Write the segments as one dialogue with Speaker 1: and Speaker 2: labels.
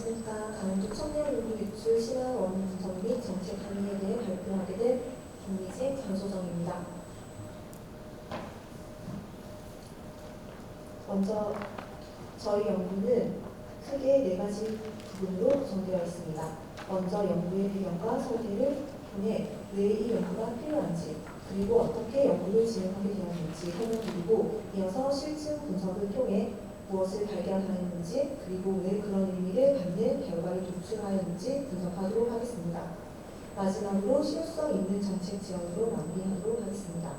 Speaker 1: 안녕하십니까. 강원도 청년 인구 유출 심화 원인 분석 및 정책 강의에 대해 발표하게 된 김미진 강소정입니다. 먼저 저희 연구는 크게 4가지 부분으로 구성되어 있습니다. 먼저 연구의 배경과 설계를 통해 왜 이 연구가 필요한지, 그리고 어떻게 연구를 진행하게 되었는지 설명드리고, 이어서 실증 분석을 통해 무엇을 발견하였는지, 그리고 왜 그런 의미를 갖는 결과를 도출하였는지 분석하도록 하겠습니다. 마지막으로 실효성 있는 정책 지원으로 마무리하도록 하겠습니다.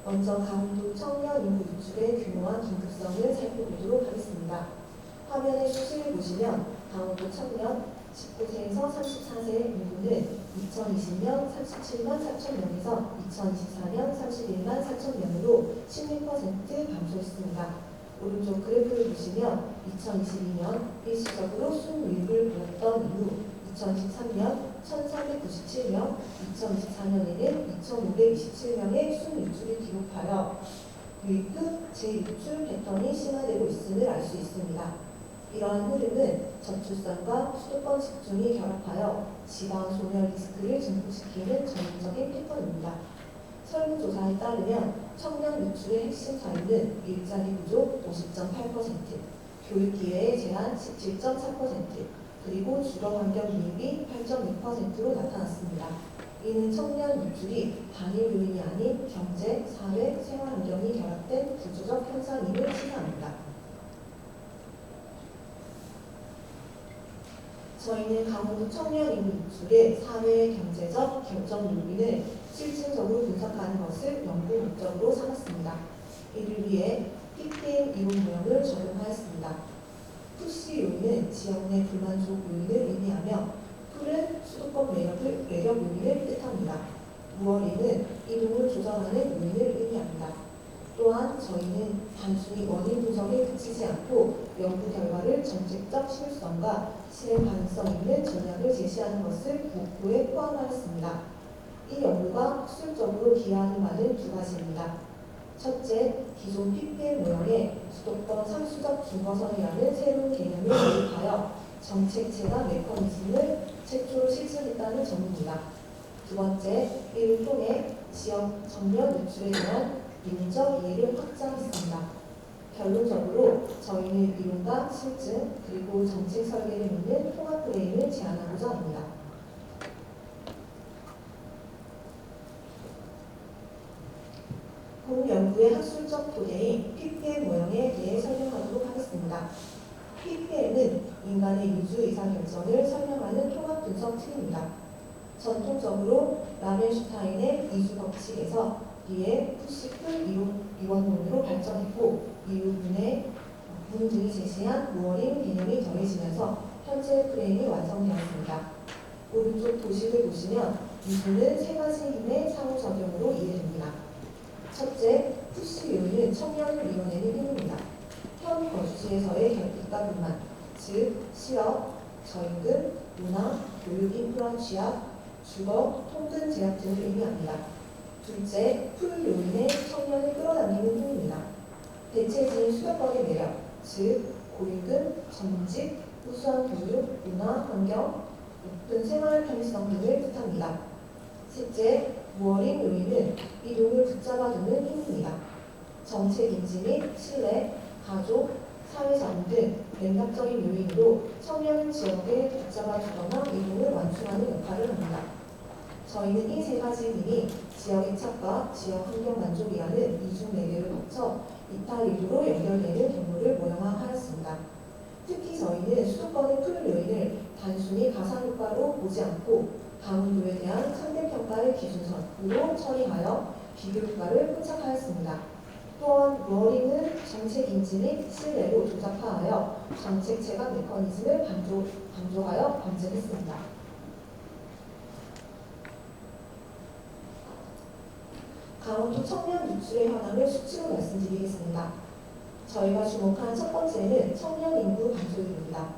Speaker 1: 먼저 강원도 청년 인구 유출의 규모와 긴급성을 살펴보도록 하겠습니다. 화면의 수치를 보시면 강원도 청년 19세에서 34세 인구는 2020년 37만 4천 명에서 2024년 31만 4천 명으로 16% 감소했습니다. 오른쪽 그래프를 보시면 2022년 일시적으로 순유입을 보였던 이후 2023년 1,397명, 2024년에는 2,527명의 순유출을 기록하여 유입 후 재유출 패턴이 심화되고 있음을 알 수 있습니다. 이러한 흐름은 저출산과 수도권 집중이 결합하여 지방 소멸 리스크를 증폭시키는 전형적인 패턴입니다. 설문조사에 따르면 청년 유출의 핵심 사유는 일자리 부족 50.8%, 교육기회의 제한 17.4%, 그리고 주거환경 유입이 8.6%로 나타났습니다. 이는 청년 유출이 단일 요인이 아닌 경제, 사회, 생활환경이 결합된 구조적 현상임을 시사합니다. 저희는 강원도 청년 인구 유출의 사회 경제적 결정 요인을 실증적으로 분석하는 것을 연구 목적으로 삼았습니다. 이를 위해 PPM 이론 모형을 적용하였습니다. 푸시 요인은 지역 내 불만족 요인을 의미하며 풀은 수도권 매력 요인을 뜻합니다. 무어리는 이동을 조정하는 요인을 의미합니다. 또한 저희는 단순히 원인 분석에 그치지 않고 연구 결과를 정책적 실효성과 실행 가능성 있는 전략을 제시하는 것을 목표에 포함하였습니다. 이 연구가 학술적으로 기여하는 바는 2가지입니다. 첫째, 기존 PPM 모형에 수도권 상수적 중거선이라는 새로운 개념을 도입하여 정책 제가 메커니즘을 최초로 실천했다는 점입니다. 두 번째, 이를 통해 지역 정면 유출에 대한 이론적 이해를 확장했습니다. 결론적으로 저희는 이론과 실증 그리고 정책 설계를 잇는 통합 프레임을 제안하고자 합니다. 본 연구의 학술적 토대인 PPM 모형에 대해 설명하도록 하겠습니다. PPM은 인간의 유주 의사결정을 설명하는 통합 분석 틀입니다. 전통적으로 라벤슈타인의 이주 법칙에서 이에 푸시풀 이원론으로 발전했고 이후 문 등이 제시한 무어링 개념이 더해지면서 현재 프레임이 완성되었습니다. 오른쪽 도식을 보시면 이주는 3가지 힘의 상호작용으로 이해됩니다. 첫째, 푸시 요인은 청년을 이뤄내는 힘입니다. 현 거주지에서의 결핍과 불만, 즉 실업, 저임금, 문화, 교육 인프라 취약, 주거, 통근 제약 등을 의미합니다. 둘째, 풀 요인의 청년을 끌어당기는 힘입니다. 대체적인 수도권의 매력, 즉 고임금, 전직, 우수한 교육, 문화, 환경, 높은 생활 편의성 등을 뜻합니다. 셋째, 무어링 요인은 이동을 붙잡아두는 힘입니다. 정책 인지 및 신뢰, 가족, 사회자원 등 맥락적인 요인으로 청년을 지역에 붙잡아두거나 이동을 완충하는 역할을 합니다. 저희는 이 3가지 힘이 지역 애착과 지역 환경 만족이라는 이중 매개를 거쳐 이탈 일부로 연결되는 경로를 모형화하였습니다. 특히 저희는 수도권의 풀 요인을 단순히 가상효과로 보지 않고 강원도에 대한 상대평가의 기준선으로 처리하여 비교효과를 포착하였습니다. 또한 무어링은 정책 인지 및 신뢰로 조작화하여 정책 제각 메커니즘을 강조하여 검증했습니다. 강원도 청년 유출의 현황을 수치로 말씀드리겠습니다. 저희가 주목한 첫 번째는 청년 인구 감소율입니다.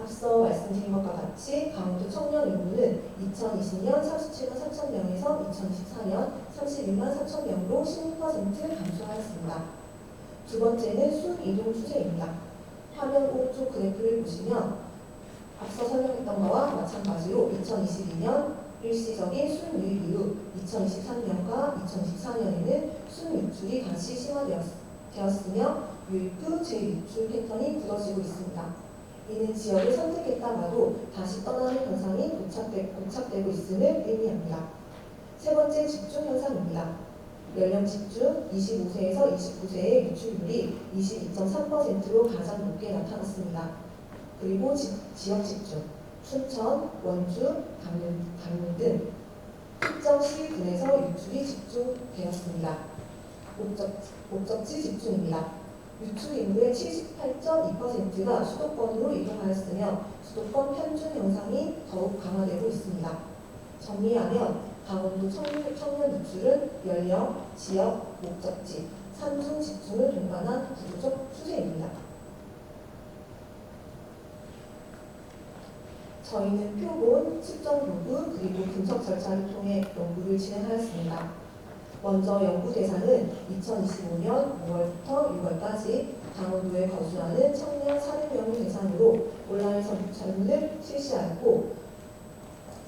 Speaker 1: 앞서 말씀드린 것과 같이 강원도 청년 인구는 2020년 37만 4천 명에서 2024년 32만 4천 명으로 16% 감소하였습니다. 두 번째는 순이동 추세입니다. 화면 오른쪽 그래프를 보시면 앞서 설명했던 것과 마찬가지로 2022년 일시적인 순유입 이후 2023년과 2024년에는 순유출이 다시 심화되었으며 유입 후 재유출 패턴이 굳어지고 있습니다. 이는 지역을 선택했다가도 다시 떠나는 현상이 고착되고 있음을 의미합니다. 세 번째 집중 현상입니다. 연령 집중 25세에서 29세의 유출률이 22.3%로 가장 높게 나타났습니다. 그리고 지역 집중, 춘천, 원주, 강릉 등 특정 시군에서 유출이 집중되었습니다. 목적지 집중입니다. 유출 인구의 78.2%가 수도권으로 이동하였으며 수도권 편중 현상이 더욱 강화되고 있습니다. 정리하면 강원도 청년 유출은 연령, 지역, 목적지, 산중 집중을 동반한 구조적 추세입니다. 저희는 표본, 측정 도구, 그리고 분석 절차를 통해 연구를 진행하였습니다. 먼저 연구 대상은 2025년 5월부터 6월까지 강원도에 거주하는 청년 400명을 대상으로 온라인 설문을 실시하였고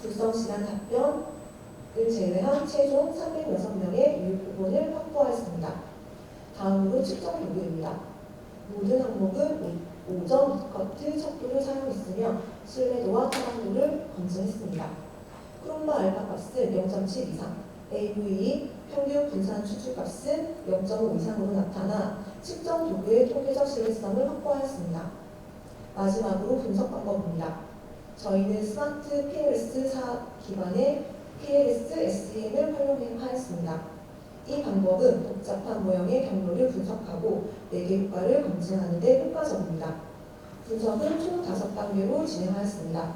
Speaker 1: 불성실한 답변을 제외한 최종 306명의 유효 표본을 확보하였습니다. 다음으로 측정 도구입니다. 모든 항목은 5점 리커트 척도를 사용했으며 신뢰도와 타당도를 검증했습니다. 크롬바 알파 값은 0.7 이상, AV 평균 분산 추출값은 0.5 이상으로 나타나 측정 도구의 통계적 신뢰성을 확보하였습니다. 마지막으로 분석 방법입니다. 저희는 스마트 PLS4 기반의 PLS-SEM을 활용하였습니다. 이 방법은 복잡한 모형의 경로를 분석하고 매개 효과를 검증하는 데 효과적입니다. 분석은 총 5단계로 진행하였습니다.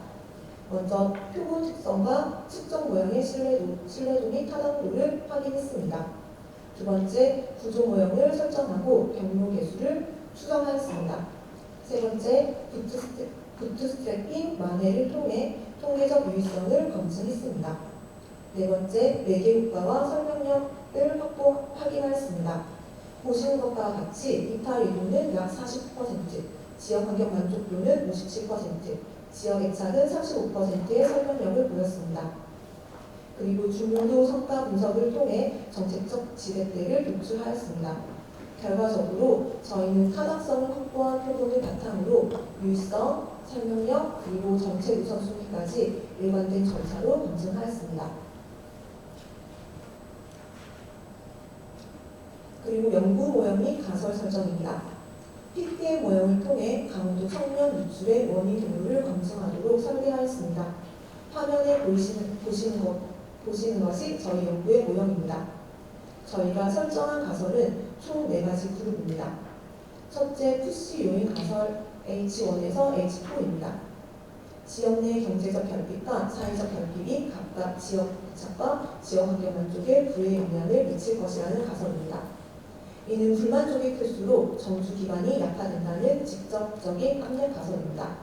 Speaker 1: 먼저 표본 특성과 측정 모형의 신뢰도 및 타당도를 확인했습니다. 두 번째, 구조 모형을 설정하고 경로 개수를 추정하였습니다. 세 번째, 부트스트래핑 만회를 통해 통계적 유의성을 검증했습니다. 네 번째, 매개 효과와 설명력을 확인하였습니다. 보시는 것과 같이 이탈 이도는 약 40%, 지역 환경 만족도는 57%, 지역 애착은 35%의 설명력을 보였습니다. 그리고 중요도 성과 분석을 통해 정책적 지렛대를 도출하였습니다. 결과적으로 저희는 타당성을 확보한 표본을 바탕으로 유의성, 설명력, 그리고 정책 우선순위까지 일관된 절차로 검증하였습니다. 그리고 연구 모형 및 가설 설정입니다. PPM 모형을 통해 강원도 청년 유출의 원인 경로를 검증하도록 설계하였습니다. 화면에 보시는 것이 저희 연구의 모형입니다. 저희가 설정한 가설은 총 4가지 그룹입니다. 첫째, 푸시 요인 가설 H1에서 H4입니다. 지역 내 경제적 결핍과 사회적 결핍이 각각 지역 부착과 지역 환경 만족에 부의 영향을 미칠 것이라는 가설입니다. 이는 불만족이 클수록 정주 기반이 약화된다는 직접적인 압력 가설입니다.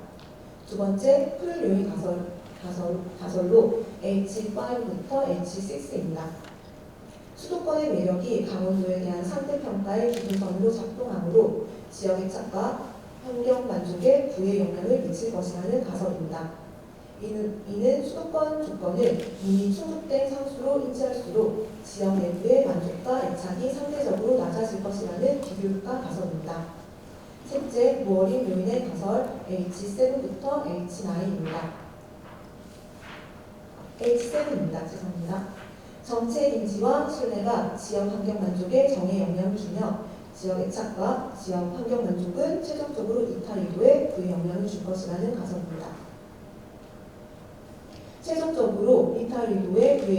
Speaker 1: 두 번째, 풀 요인 가설로 H5부터 H6입니다. 수도권의 매력이 강원도에 대한 상대평가의 기준선으로 작동하므로 지역의 착과 환경 만족에 부의 영향을 미칠 것이라는 가설입니다. 이는 수도권 주권을 이미 충족된 상수로 인지할수록 지역 내부의 만족과 애착이 상대적으로 낮아질 것이라는 비교효과 가설입니다. 셋째, 무어린 요인의 가설 H7부터 H7입니다. 죄송합니다. 정책 인지와 신뢰가 지역 환경 만족에 정의 영향을 주며 지역 애착과 지역 환경 만족은 최종적으로 이탈 유도에 부의 영향을 줄 것이라는 가설입니다. 최종적으로 이탈 유도에 부의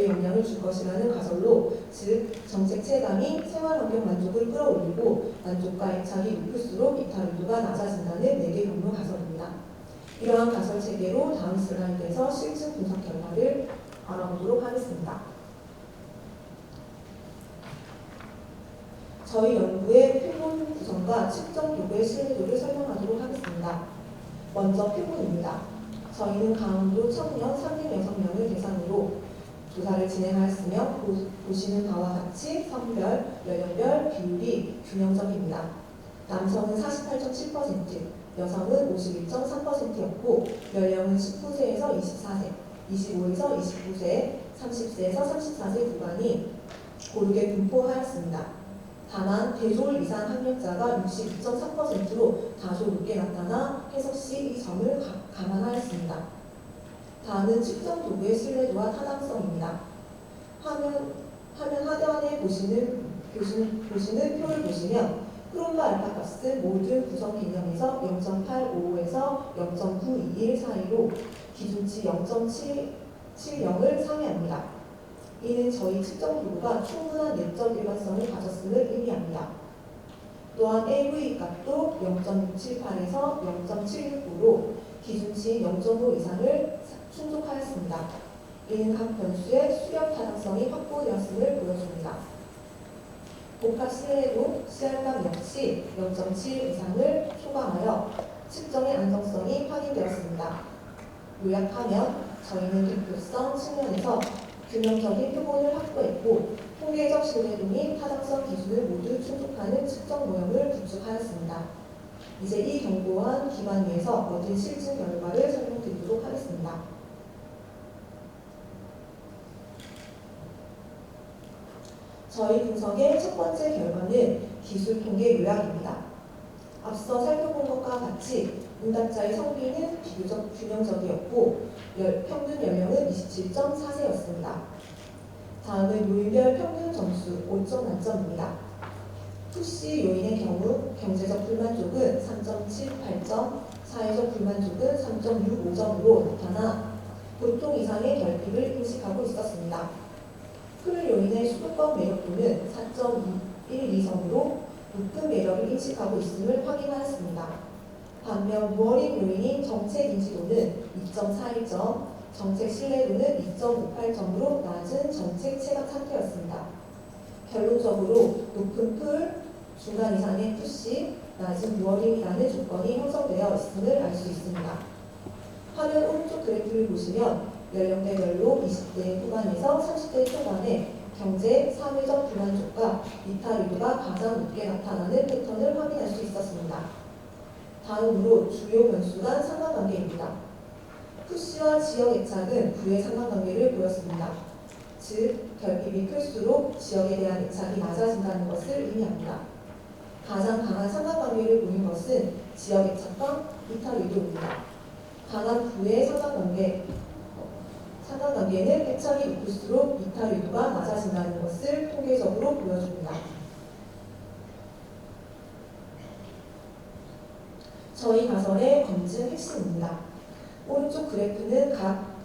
Speaker 1: 영향을 줄 것이라는 가설로, 즉 정책 체감이 생활 환경 만족을 끌어올리고 만족과 애착이 높을수록 이탈 유도가 낮아진다는 4개 경로 가설입니다. 이러한 가설 체계로 다음 슬라이드에서 실증 분석 결과를 알아보도록 하겠습니다. 저희 연구의 표본 구성과 측정 도구의 신뢰도를 설명하도록 하겠습니다. 먼저 표본입니다. 저희는 강원도 청년 306명을 대상으로 조사를 진행하였으며 보시는 바와 같이 성별, 연령별 비율이 균형적입니다. 남성은 48.7%, 여성은 51.3%였고 연령은 19세에서 24세, 25에서 29세, 30세에서 34세 구간이 고르게 분포하였습니다. 다만 대졸 이상 학력자가 62.3%로 다소 높게 나타나 해석 시 이 점을 감안하였습니다. 다음은 측정 도구의 신뢰도와 타당성입니다. 화면 하단에 보시는 표를 보시면 크롬과 알파 값은 모든 구성 개념에서 0.855에서 0.921 사이로 기준치 0.770을 상회합니다. 이는 저희 측정 도구가 충분한 내적 일관성을 가졌음을 의미합니다. 또한 AV 값도 0.678에서 0.769로 기준치 0.5 이상을 충족하였습니다. 이는 각 변수의 수렴 타당성이 확보되었음을 보여줍니다. 복합 신뢰도 CR값 역시 0.7 이상을 초과하여 측정의 안정성이 확인되었습니다. 요약하면 저희는 객관성 측면에서 균형적인 표본을 확보했고 통계적 신뢰도 및 타당성 기준을 모두 충족하는 측정 모형을 구축하였습니다. 이제 이 경고한 기반 위에서 얻은 실증 결과를 설명드리도록 하겠습니다. 저희 분석의 첫 번째 결과는 기술 통계 요약입니다. 앞서 살펴본 것과 같이 응답자의 성비는 비교적 균형적이었고 평균 연령은 27.4세였습니다. 다음은 요인별 평균 점수 5점 만점입니다. 푸시 요인의 경우 경제적 불만족은 3.78점, 사회적 불만족은 3.65점으로 나타나 보통 이상의 결핍을 인식하고 있었습니다. 풀 요인의 수도권 매력도는 4.12점으로 높은 매력을 인식하고 있음을 확인하였습니다. 반면 무어링 요인인 정책 인지도는 2.41점, 정책 신뢰도는 2.58점으로 낮은 정책 체감 상태였습니다. 결론적으로 높은 풀, 중간 이상의 푸시, 낮은 무어링이라는 조건이 형성되어 있음을 알 수 있습니다. 화면 오른쪽 그래프를 보시면 연령대별로 20대 후반에서 30대 초반에 경제, 사회적 불만족과 이탈유도가 가장 높게 나타나는 패턴을 확인할 수 있었습니다. 다음으로 주요 변수 간 상관관계입니다. 푸시와 지역 애착은 부의 상관관계를 보였습니다. 즉, 결핍이 클수록 지역에 대한 애착이 낮아진다는 것을 의미합니다. 가장 강한 상관관계를 보인 것은 지역 애착과 이탈유도입니다. 강한 부의 상관관계는 애착이 높을수록 이탈유도가 낮아진다는 것을 통계적으로 보여줍니다. 저희 가설의 검증 핵심입니다. 오른쪽 그래프는 각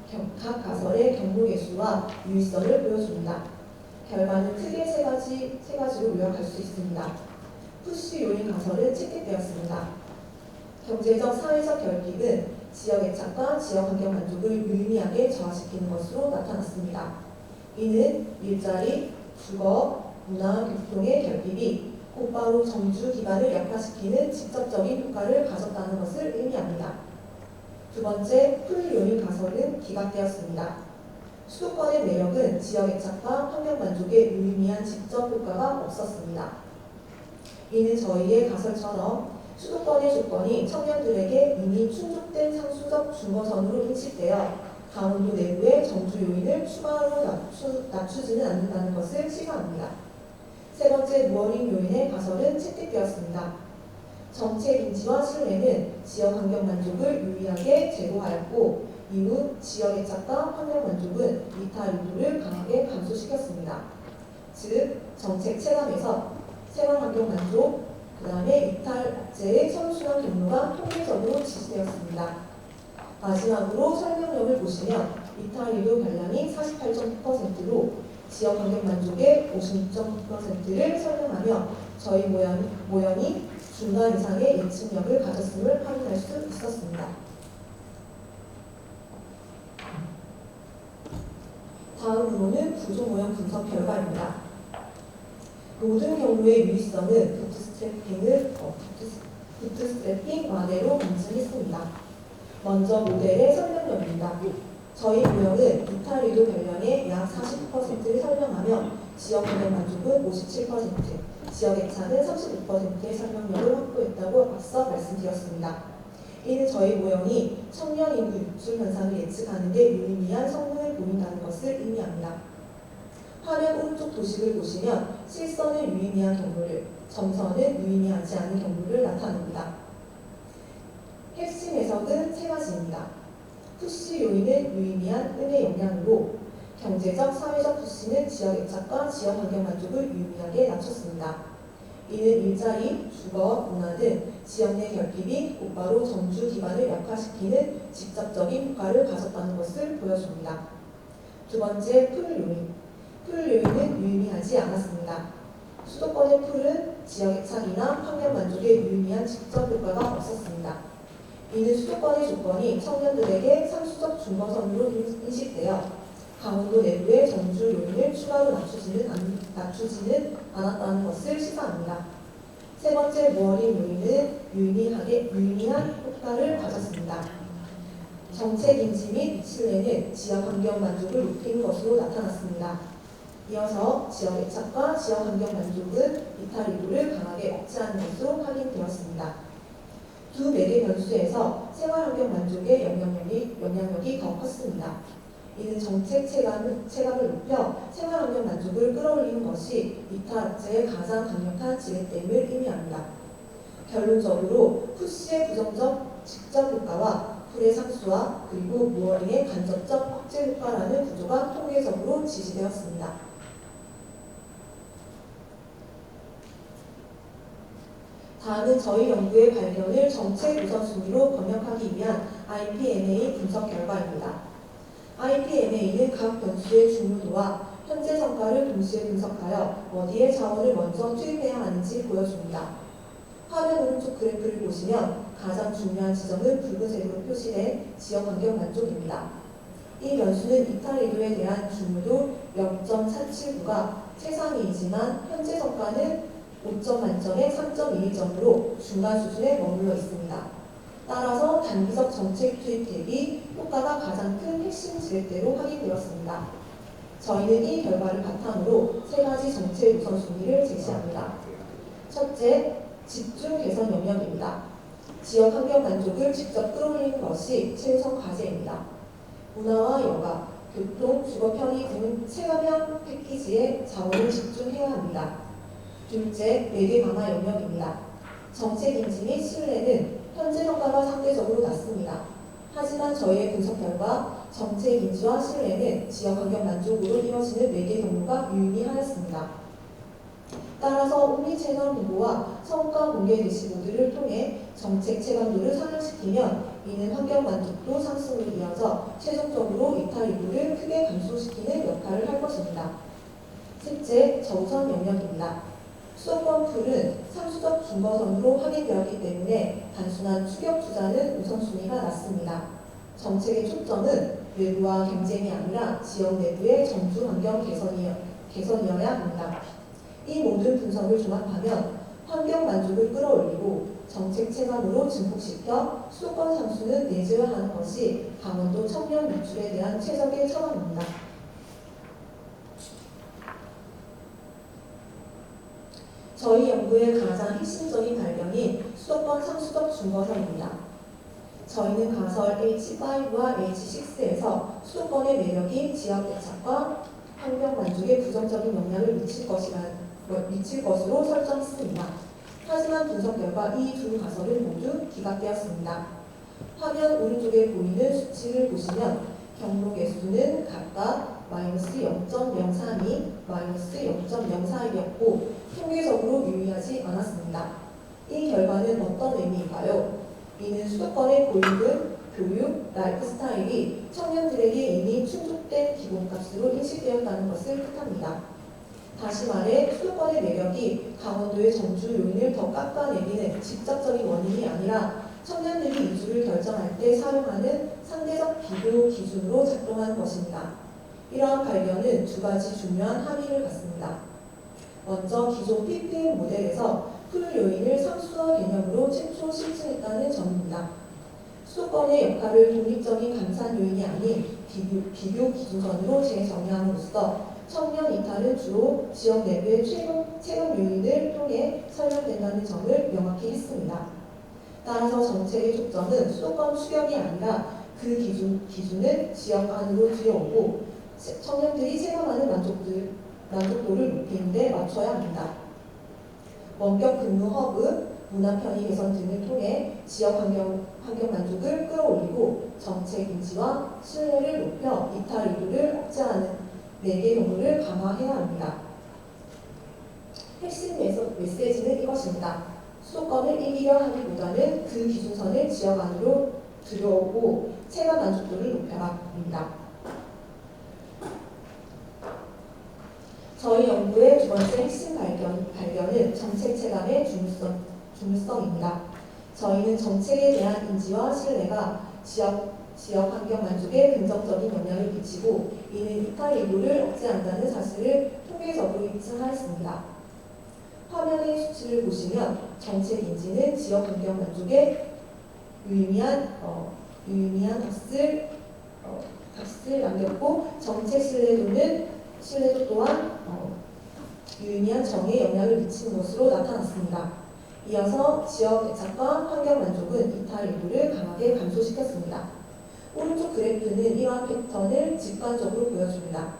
Speaker 1: 가설의 경로계수와 유의성을 보여줍니다. 결과는 크게 세 가지로 요약할 수 있습니다. 푸시 요인 가설은 채택되었습니다. 경제적, 사회적 결핍은 지역 애착과 지역 환경 만족을 유의미하게 저하시키는 것으로 나타났습니다. 이는 일자리, 주거, 문화, 교통의 결핍이 곧바로 정주 기반을 약화시키는 직접적인 효과를 가졌다는 것을 의미합니다. 두 번째, 풀 요인 가설은 기각되었습니다. 수도권의 매력은 지역 애착과 환경 만족에 유의미한 직접 효과가 없었습니다. 이는 저희의 가설처럼 수도권의 조건이 청년들에게 이미 충족된 상수적 중거선으로 인식되어 강원도 내부의 정주 요인을 추가로 낮추지는 않는다는 것을 시사합니다. 세 번째, 무어링 요인의 가설은 채택되었습니다. 정책 인지와 신뢰는 지역 환경 만족을 유의하게 제고하였고 이후 지역 애착과 환경 만족은 이탈 유도를 강하게 감소시켰습니다. 즉, 정책 체감에서 생활 환경 만족, 그 다음에 이탈 억제의 선순환 경로가 통계적으로 지지되었습니다. 마지막으로 설명력을 보시면 이탈 유도 결량이 48.9%로 지역 환경 만족의 56.9%를 설명하며 저희 모형이 중간 이상의 예측력을 가졌음을 확인할 수 있었습니다. 다음으로는 구조 모형 분석 결과입니다. 모든 경우의 유의성은 부트스트래핑 완화로 검증했습니다. 먼저 모델의 설명력입니다. 저희 모형은 이탈리도 별량의 약 40%를 설명하며 지역 운행 만족은 57%, 지역 애착은 35%의 설명력을 확보했다고 앞서 말씀드렸습니다. 이는 저희 모형이 청년 인구 유출 현상을 예측하는 데 유의미한 성능을 보인다는 것을 의미합니다. 화면 오른쪽 도식을 보시면 실선은 유의미한 경로를, 점선은 유의미하지 않은 경로를 나타냅니다. 핵심 해석은 세 가지입니다. 푸시 요인은 유의미한 음의 영향으로 경제적, 사회적 푸시는 지역 애착과 지역 환경 만족을 유의미하게 낮췄습니다. 이는 일자리, 주거, 문화 등 지역 내 결핍이 곧바로 정주 기반을 약화시키는 직접적인 효과를 가졌다는 것을 보여줍니다. 두 번째, 풀 요인. 풀 요인은 유의미하지 않았습니다. 수도권의 풀은 지역 애착이나 환경 만족에 유의미한 직접 효과가 없었습니다. 이는 수도권의 조건이 청년들에게 상수적 중거선으로 인식되어 강원도 내부의 정주 요인을 추가로 낮추지는 않았다는 것을 시사합니다. 세 번째 무어링 요인은 유의미한 효과를 가졌습니다. 정책 인지 및 신뢰는 지역 환경 만족을 높이는 것으로 나타났습니다. 이어서 지역 애착과 지역 환경 만족은 이탈리도를 강하게 억제하는 것으로 확인되었습니다. 두 매개 변수에서 생활환경 만족의 영향력이 더 컸습니다. 이는 정책 체감을 높여 생활환경 만족을 끌어올리는 것이 이탈 억제의 가장 강력한 지렛대임을 의미합니다. 결론적으로 푸시의 부정적 직접 효과와 풀의 상수화 그리고 무어링의 간접적 억제 효과라는 구조가 통계적으로 지지되었습니다. 다음은 저희 연구의 발견을 정책 우선순위로 번역하기 위한 IPMA 분석 결과입니다. IPMA는 각 변수의 중요도와 현재 성과를 동시에 분석하여 어디에 자원을 먼저 투입해야 하는지 보여줍니다. 화면 오른쪽 그래프를 보시면 가장 중요한 지점은 붉은색으로 표시된 지역 환경 만족입니다. 이 변수는 이탈리도에 대한 중요도 0.479가 최상위이지만 현재 성과는 5점 만점에 3.21점으로 중간 수준에 머물러 있습니다. 따라서 단기적 정책 투입 대비 효과가 가장 큰 핵심 지렛대로 확인되었습니다. 저희는 이 결과를 바탕으로 세 가지 정책 우선순위를 제시합니다. 첫째, 집중 개선 영역입니다. 지역 환경 만족을 직접 끌어올리는 것이 최우선 과제입니다. 문화와 여가, 교통, 주거 편의 등 체감형 패키지에 자원을 집중해야 합니다. 둘째, 매개 강화 영역입니다. 정책 인지 및 신뢰는 현재 성과가 상대적으로 낮습니다. 하지만 저희의 분석 결과 정책 인지와 신뢰는 지역 환경 만족으로 이뤄지는 매개 경로가 유의미하였습니다. 따라서 옴니채널 홍보와 성과 공개 대시보드를 통해 정책 체감도를 상향시키면 이는 환경 만족도 상승으로 이어져 최종적으로 이탈리도를 크게 감소시키는 역할을 할 것입니다. 셋째, 저우선 영역입니다. 수도권 풀은 상수적 중거선으로 확인되었기 때문에 단순한 추격 투자는 우선순위가 낮습니다. 정책의 초점은 외부와 경쟁이 아니라 지역 내부의 정주 환경 개선이어야 합니다. 이 모든 분석을 종합하면 환경 만족을 끌어올리고 정책 체감으로 증폭시켜 수도권 상수는 내재화하는 것이 강원도 청년 유출에 대한 최적의 처방입니다. 저희 연구의 가장 핵심적인 발견이 수도권 상수적 중거선입니다. 저희는 가설 H5와 H6에서 수도권의 매력이 지역 애착과 환경 만족에 부정적인 영향을 미칠 것으로 설정했습니다. 하지만 분석 결과 이 두 가설은 모두 기각되었습니다. 화면 오른쪽에 보이는 수치를 보시면 경로 개수는 각각 마이너스 0.032, 마이너스 0.041이었고 통계적으로 유의하지 않았습니다. 이 결과는 어떤 의미인가요? 이는 수도권의 보유금, 교육, 라이프 스타일이 청년들에게 이미 충족된 기본값으로 인식되었다는 것을 뜻합니다. 다시 말해 수도권의 매력이 강원도의 정주 요인을 더 깎아내리는 직접적인 원인이 아니라 청년들이 이주를 결정할 때 사용하는 상대적 비교 기준으로 작동하는 것입니다. 이러한 발견은 두 가지 중요한 함의를 갖습니다. 먼저 기존 PPM 모델에서 풀 요인을 상수화 개념으로 최초 실증했다는 점입니다. 수도권의 역할을 독립적인 감산 요인이 아닌 비교 기준선으로 재정의함으로써 청년 이탈은 주로 지역 내부의 체감 요인을 통해 설명된다는 점을 명확히 했습니다. 따라서 정책의 초점은 수도권 추격이 아니라 그 기준은 지역 안으로 들여오고 청년들이 체감하는 만족도를 높이는 데 맞춰야 합니다. 원격 근무 허브, 문화 편의 개선 등을 통해 지역 환경 만족을 끌어올리고 정책 인지와 신뢰를 높여 이탈 의도를 억제하는 4개 경로를 강화해야 합니다. 핵심 메시지는 이것입니다. 수도권을 이기려 하기보다는 그 기준선을 지역 안으로 들여오고 체감 만족도를 높여라입니다. 저희 연구의 두 번째 핵심 발견은 정책 체감의 중요성입니다. 저희는 정책에 대한 인지와 신뢰가 지역 환경 만족에 긍정적인 영향을 미치고 이는 이탈 의도를 억제한다는 사실을 통계적으로 입증하였습니다. 화면의 수치를 보시면 정책 인지는 지역 환경 만족에 유의미한 값을 남겼고 정책 신뢰도 또한 유의미한 정에 영향을 미치는 것으로 나타났습니다. 이어서 지역 애착과 환경 만족은 이탈 의도를 강하게 감소시켰습니다. 오른쪽 그래프는 이러한 패턴을 직관적으로 보여줍니다.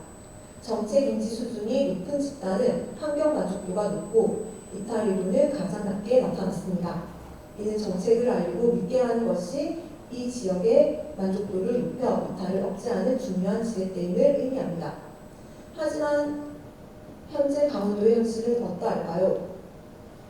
Speaker 1: 정책 인지 수준이 높은 집단은 환경 만족도가 높고 이탈 의도는 가장 낮게 나타났습니다. 이는 정책을 알고 믿게 하는 것이 이 지역의 만족도를 높여 이탈을 억제하는 중요한 지렛대임을 의미합니다. 하지만 현재 강원도의 현실은 어떠할까요?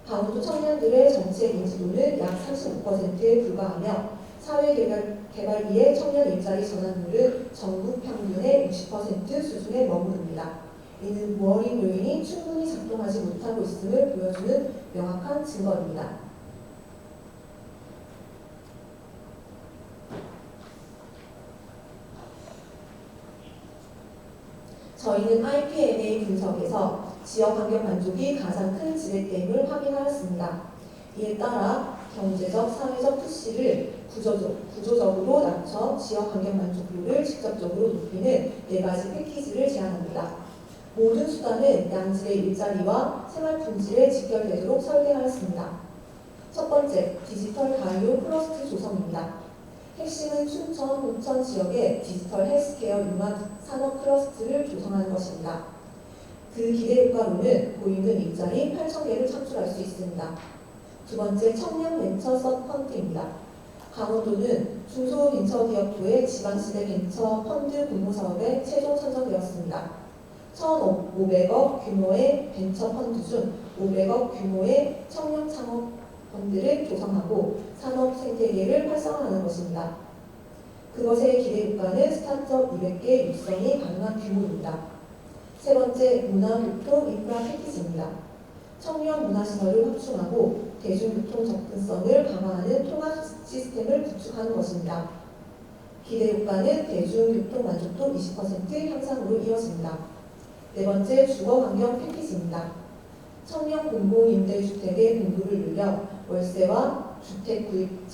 Speaker 1: 강원도 청년들의 정책 인지도는 약 35%에 불과하며 사회개발비의 청년 일자리 전환율은 전국 평균의 60% 수준에 머무릅니다. 이는 무어링 요인이 충분히 작동하지 못하고 있음을 보여주는 명확한 증거입니다. 저희는 IPMA 분석에서 지역 환경 만족이 가장 큰 지렛대임을 확인하였습니다. 이에 따라 경제적, 사회적 푸시를 구조적으로 낮춰 지역 환경 만족도를 직접적으로 높이는 4가지 패키지를 제안합니다. 모든 수단은 양질의 일자리와 생활 품질에 직결되도록 설계하였습니다. 첫 번째, 디지털 바이오 클러스터 조성입니다. 핵심은 춘천, 홍천 지역의 디지털 헬스케어 융합 산업 클러스터를 조성하는 것입니다. 그 기대 효과로는 보이는 일자리 8,000개를 창출할 수 있습니다. 두 번째, 청년 벤처 펀드입니다. 강원도는 중소벤처기업부의 지방시대 벤처 펀드 공모사업에 최종 선정되었습니다. 1,500억 규모의 벤처 펀드 중 500억 규모의 청년 창업 펀드를 조성하고 산업 생태계를 활성화하는 것입니다. 그것의 기대 효과는 스타트업 200개 육성이 가능한 규모입니다. 세 번째, 문화교통 인프라 패키지입니다. 청년 문화시설을 확충하고 대중교통 접근성을 강화하는 통합 시스템을 구축하는 것입니다. 기대 효과는 대중교통 만족도 20% 향상으로 이어집니다. 네 번째, 주거환경 패키지입니다. 청년 공공임대주택의 공급을 늘려 월세와 주택 구입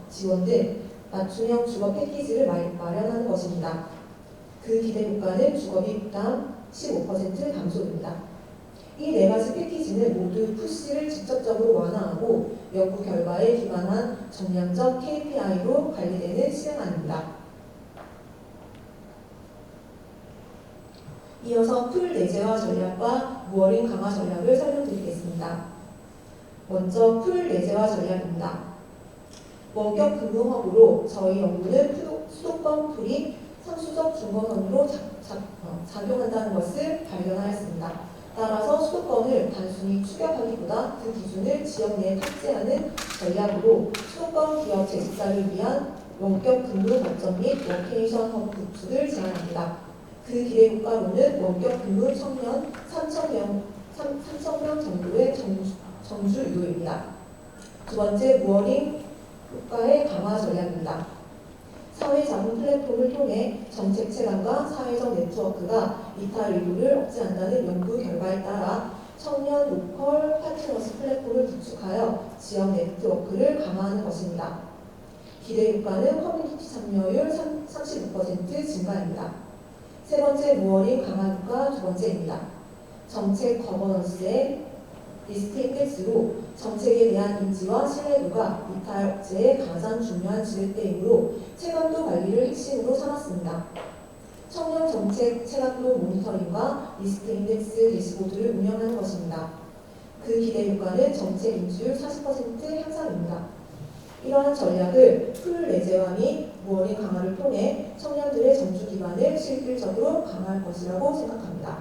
Speaker 1: 지원 등 맞춤형 주거 패키지를 마련하는 것입니다. 그 기대 효과는 주거비 부담 15% 감소됩니다. 이 4가지 패키지는 모두 푸시를 직접적으로 완화하고 연구 결과에 기반한 정량적 KPI로 관리되는 실행안입니다. 이어서 풀 내재화 전략과 무어링 강화 전략을 설명드리겠습니다. 먼저 풀 내재화 전략입니다. 원격 근무 허브로 저희 연구는 수도권 풀이 상수적 중거선으로 작용한다는 것을 발견하였습니다. 따라서 수도권을 단순히 추격하기보다 그 기준을 지역 내에 탑재하는 전략으로 수도권 기업 재직자를 위한 원격 근무 거점 및 워케이션 허브 구축을 제안합니다. 그 기대 효과로는 원격 근무 청년 3,000명 정도의 정주 유도입니다. 두 번째, 무어링 효과의 강화 전략입니다. 사회자문 플랫폼을 통해 정책 체감과 사회적 네트워크가 이탈 의도를 억제한다는 연구 결과에 따라 청년 로컬 파트너스 플랫폼을 구축하여 지역 네트워크를 강화하는 것입니다. 기대 효과는 커뮤니티 참여율 35% 증가입니다. 세 번째 무어링 강화 효과 두 번째입니다. 정책 거버넌스의 리스크 인덱스로 정책에 대한 인지와 신뢰도가 이탈 억제에 가장 중요한 지렛대이므로 체감도 관리를 핵심으로 삼았습니다. 청년 정책 체감도 모니터링과 리스크 인덱스 대시보드를 운영하는 것입니다. 그 기대 효과는 정책 인지율 40% 향상입니다. 이러한 전략을 풀 내재화 및 무어링 강화를 통해 청년들의 정주 기반을 실질적으로 강화할 것이라고 생각합니다.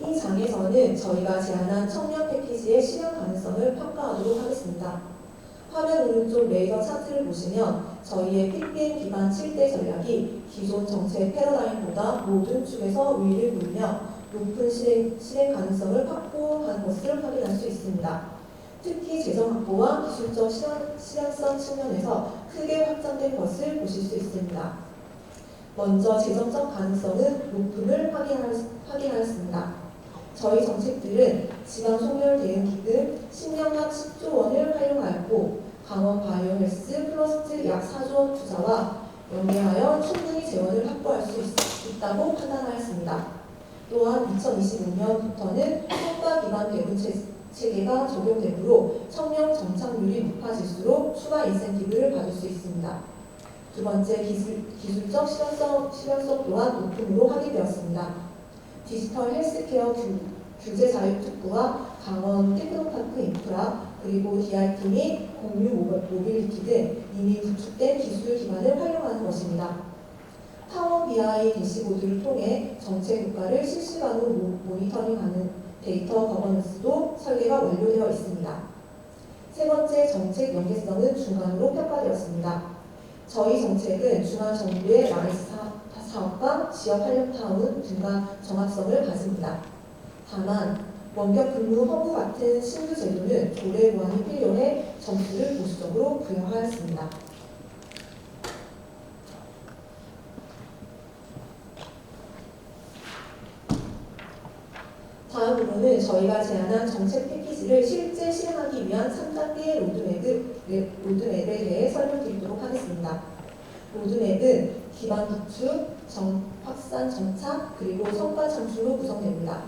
Speaker 1: 이 장에서는 저희가 제안한 청년 패키지의 실현 가능성을 평가하도록 하겠습니다. 화면 오른쪽 레이더 차트를 보시면 저희의 PPM 기반 7대 전략이 기존 정책 패러다임보다 모든 축에서 우위를 보이며 높은 실행 가능성을 확보한 것을 확인할 수 있습니다. 특히 재정 확보와 기술적 실현성 측면에서 크게 확장된 것을 보실 수 있습니다. 먼저 재정적 가능성은 높음을 확인하였습니다. 저희 정책들은 지방소멸대응기금 10년간 10조 원을 활용하였고 강원 바이오헬스 플러스트 약 4조 원 투자와 연계하여 충분히 재원을 확보할 수 있다고 판단하였습니다. 또한 2025년부터는 성과 기반 배분 체계가 적용되므로 청년 정착률이 높아질수록 추가 인센티브를 받을 수 있습니다. 두 번째, 기술적 실현성 또한 높음으로 확인되었습니다. 디지털 헬스케어 규제 자율 특구와 강원 테크노파크 인프라 그리고 DRT 및 공유 모빌리티 등 이미 구축된 기술 기반을 활용하는 것입니다. 파워 BI 대시보드를 통해 정책 효과를 실시간으로 모니터링하는 데이터 거버넌스도 설계가 완료되어 있습니다. 세 번째, 정책 연계성은 중간으로 평가되었습니다. 저희 정책은 중앙정부의 라이스 사업과 지역 활력타운 등과 정합성을 가집니다. 다만 원격 근무 허브 같은 신규 제도는 조례 보완이 필요해 점수를 보수적으로 부여하였습니다. 다음으로는 저희가 제안한 정책 패키지를 실제 실행하기 위한 3단계 로드맵에 대해 설명드리도록 하겠습니다. 로드맵은 기반 구축, 확산 정착, 그리고 성과 창출로 구성됩니다.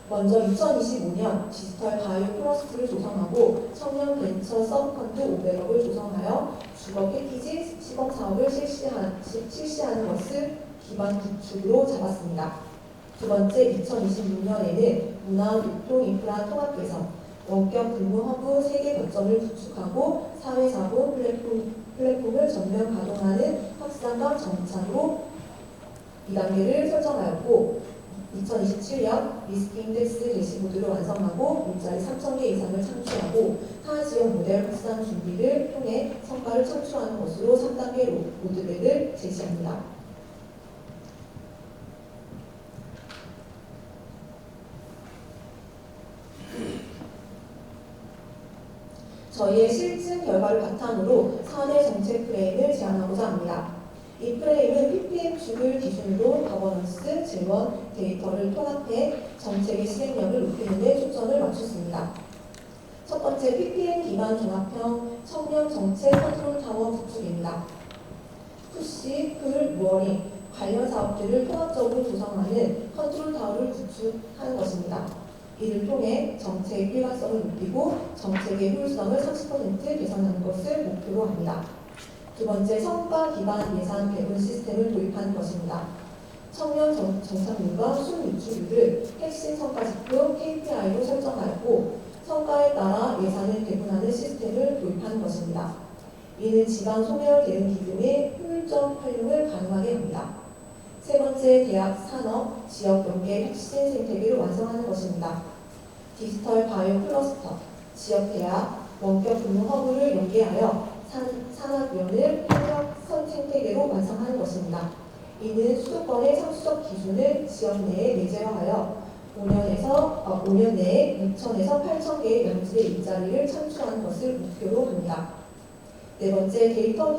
Speaker 1: 먼저 2025년 디지털 바이오 플러스트를 조성하고 청년 벤처 서브펀드 500억을 조성하여 주거 패키지 시범 사업을 실시하는 것을 기반 구축으로 잡았습니다. 두 번째, 2026년에는 문화, 교통, 인프라 통합 개선, 원격 근무 허브 3개 거점을 구축하고 사회자본 플랫폼을 전면 가동하는 확산과 정착으로 2단계를 설정하였고 2027년 리스크 인덱스 대시보드를 완성하고 일자리 3,000개 이상을 창출하고 타 지역 모델 확산 준비를 통해 성과를 창출하는 것으로 3단계 로드맵을 제시합니다. 저희의 실증 결과를 바탕으로 4대 정책 프레임을 제안하고자 합니다. 이 프레임은 PPM 축을 기준으로 거버넌스, 재원, 데이터를 통합해 정책의 실행력을 높이는 데 초점을 맞췄습니다. 첫 번째, PPM 기반 종합형 청년 정책 컨트롤 타워 구축입니다. 푸시, 풀, 무어링 관련 사업들을 통합적으로 조성하는 컨트롤 타워를 구축하는 것입니다. 이를 통해 정책의 일관성을 높이고 정책의 효율성을 30% 개선하는 것을 목표로 합니다. 두 번째, 성과 기반 예산 배분 시스템을 도입하는 것입니다. 청년 정착률과 순유출률을 핵심 성과지표 KPI로 설정하였고 성과에 따라 예산을 배분하는 시스템을 도입하는 것입니다. 이는 지방 소멸 대응 기금의 효율적 활용을 가능하게 합니다. 세 번째, 대학, 산업, 지역 연계 핵심 생태계를 완성하는 것입니다. 디지털 바이오 클러스터, 지역 대학, 원격 근무 허브를 연계하여 산학위원을 협력 생태계로 완성하는 것입니다. 이는 수도권의 상수적 기준을 지역 내에 내재화하여 5년 내에 6,000에서 8,000개의 명지의 일자리를 창출하는 것을 목표로 합니다. 네 번째, 데이터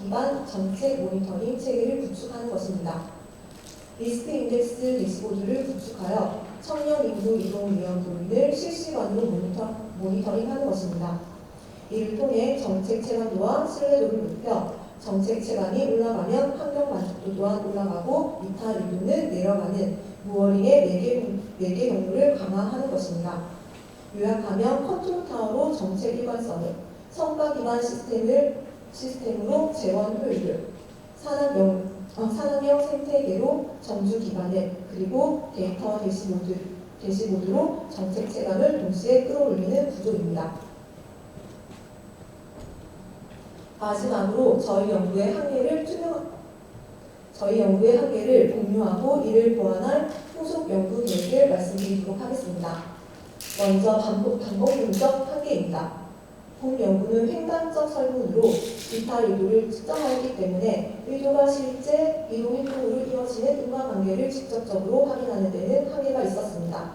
Speaker 1: 기반 정책 모니터링 체계를 구축하는 것입니다. 리스크 인덱스 대시보드를 구축하여 청년 인구 이동 위험 도민을 실시간 실시간으로 모니터링하는 것입니다. 이를 통해 정책 체감도와 신뢰도를 높여 정책 체감이 올라가면 환경 만족도 또한 올라가고 이탈 의도는 내려가는 무어링의 매개 경로를 강화하는 것입니다. 요약하면 컨트롤 타워로 정책 일관성을, 성과 기반 시스템으로 재원 효율을, 산업형 생태계로 정주 기반을, 그리고 데이터 대시보드로 정책 체감을 동시에 끌어올리는 구조입니다. 마지막으로 저희 연구의 한계를 공유하고 이를 보완할 후속 연구 계획을 말씀드리도록 하겠습니다. 먼저 반복론적 한계입니다. 본 연구는 횡단적 설문으로 이탈 의도를 측정하였기 때문에 의도가 실제 이동 행동으로 이어지는 인과관계를 직접적으로 확인하는 데는 한계가 있었습니다.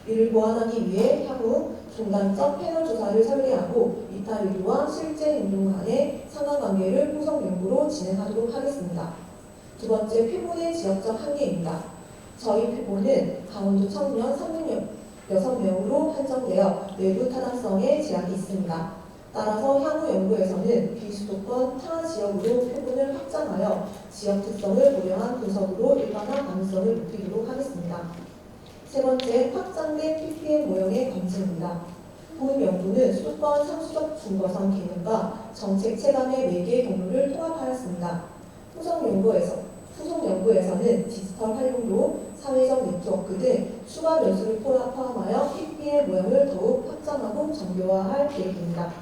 Speaker 1: 이를 보완하기 위해 향후 중간적 패널 조사를 설계하고 이탈 의도와 실제 행동 간의 상관관계를 후속 연구로 진행하도록 하겠습니다. 두 번째, 표본의 지역적 한계입니다. 저희 표본은 강원도 청년 306명으로 한정되어 외부 타당성에 제약이 있습니다. 따라서 향후 연구에서는 비수도권 타 지역으로 표본을 확장하여 지역 특성을 고려한 분석으로 일반화 가능성을 높이도록 하겠습니다. 세 번째, 확장된 ppm 모형의 검증입니다. 본 연구는 수도권 상수적 중거선 개념과 정책 체감의 매개 경로를 통합하였습니다. 후속 연구에서는 디지털 활용도, 사회적 네트워크 등 추가 변수를 포함하여 ppm 모형을 더욱 확장하고 정교화할 계획입니다.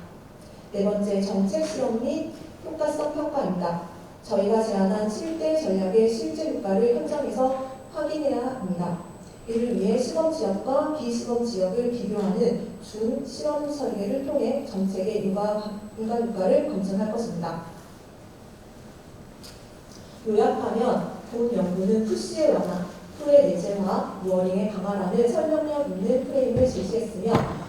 Speaker 1: 네 번째, 정책 실험 및 효과성 평가입니다. 저희가 제안한 7대 전략의 실제 효과를 현장에서 확인해야 합니다. 이를 위해 시범 지역과 비시범 지역을 비교하는 준 실험 설계를 통해 정책의 인과 효과를 검증할 것입니다. 요약하면 본 연구는 푸시의 완화, 풀의 내재화, 무어링의 강화라는 설명력 있는 프레임을 제시했으며